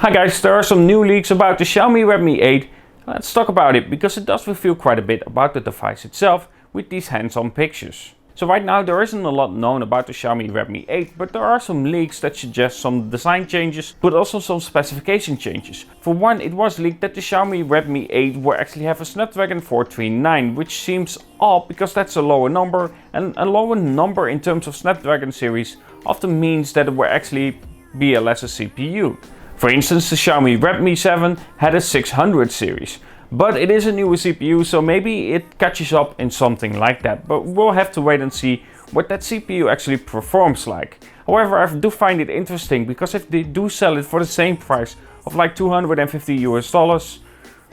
Hi guys, there are some new leaks about the Xiaomi Redmi 8. Let's talk about it because it does reveal quite a bit about the device itself with these hands-on pictures. So right now there isn't a lot known about the Xiaomi Redmi 8, but there are some leaks that suggest some design changes, but also some specification changes. For one, it was leaked that the Xiaomi Redmi 8 will actually have a Snapdragon 439, which seems odd because that's a lower number, and a lower number in terms of Snapdragon series often means that it will actually be a lesser CPU. For instance, the Xiaomi Redmi 7 had a 600 series, but it is a newer CPU, so maybe it catches up in something like that, but we'll have to wait and see what that CPU actually performs like. However, I do find it interesting because if they do sell it for the same price of like $250 US,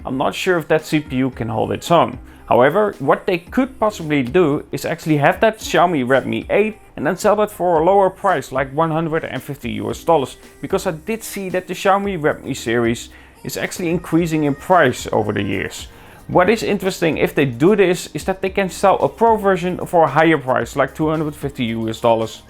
I'm not sure if that CPU can hold its own. However, what they could possibly do is actually have that Xiaomi Redmi 8 and then sell that for a lower price, like $150 US, because I did see that the Xiaomi Redmi series is actually increasing in price over the years. What is interesting if they do this is that they can sell a Pro version for a higher price, like $250 US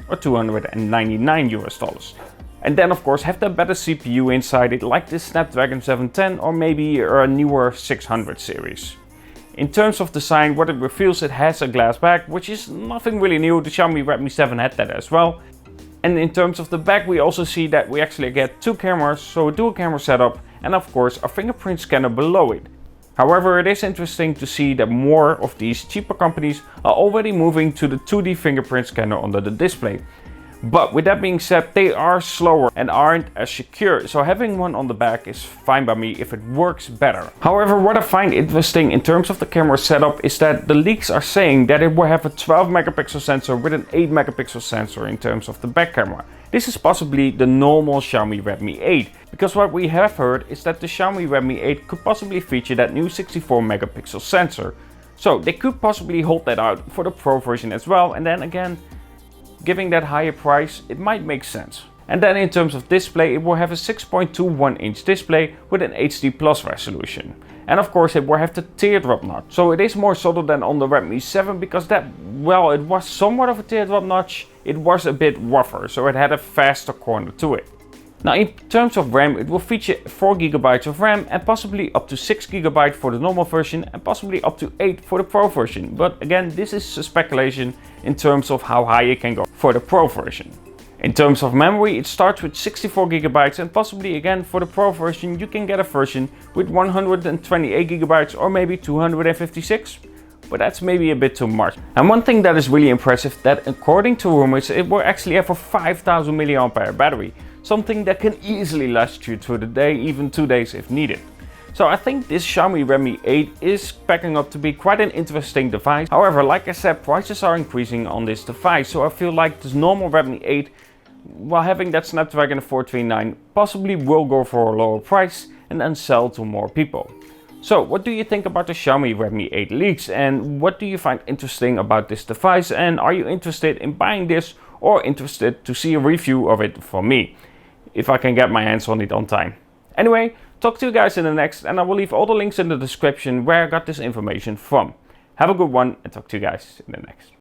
or $299 US. And then of course have that better CPU inside it, like this Snapdragon 710 or maybe a newer 600 series. In terms of design, what it reveals, it has a glass back, which is nothing really new. The Xiaomi Redmi 7 had that as well. And in terms of the back, we also see that we actually get two cameras, so a dual camera setup, and of course a fingerprint scanner below it. However, it is interesting to see that more of these cheaper companies are already moving to the 2D fingerprint scanner under the display. But with that being said, they are slower and aren't as secure, so having one on the back is fine by me if it works better. However, what I find interesting in terms of the camera setup is that the leaks are saying that it will have a 12 megapixel sensor with an 8 megapixel sensor in terms of the back camera. This is possibly the normal Xiaomi Redmi 8, because what we have heard is that the Xiaomi Redmi 8 could possibly feature that new 64 megapixel sensor. So they could possibly hold that out for the Pro version as well, and then again, giving that higher price, it might make sense. And then in terms of display, it will have a 6.21 inch display with an HD Plus resolution. And of course it will have the teardrop notch. So it is more subtle than on the Redmi 7 because that, well, it was somewhat of a teardrop notch. It was a bit rougher, so it had a faster corner to it. Now in terms of RAM, it will feature 4 GB of RAM and possibly up to 6 GB for the normal version and possibly up to 8 for the Pro version. But again, this is a speculation in terms of how high it can go for the Pro version. In terms of memory, it starts with 64 GB and possibly again for the Pro version you can get a version with 128 GB or maybe 256. But that's maybe a bit too much. And one thing that is really impressive, that according to rumors it will actually have a 5000 mAh battery. Something that can easily last you through the day, even 2 days if needed. So I think this Xiaomi Redmi 8 is packing up to be quite an interesting device. However, like I said, prices are increasing on this device, so I feel like this normal Redmi 8, while having that Snapdragon 439, possibly will go for a lower price and then sell to more people. So what do you think about the Xiaomi Redmi 8 leaks, and what do you find interesting about this device, and are you interested in buying this or interested to see a review of it from me, if I can get my hands on it on time? Anyway, talk to you guys in the next, and I will leave all the links in the description where I got this information from. Have a good one and talk to you guys in the next.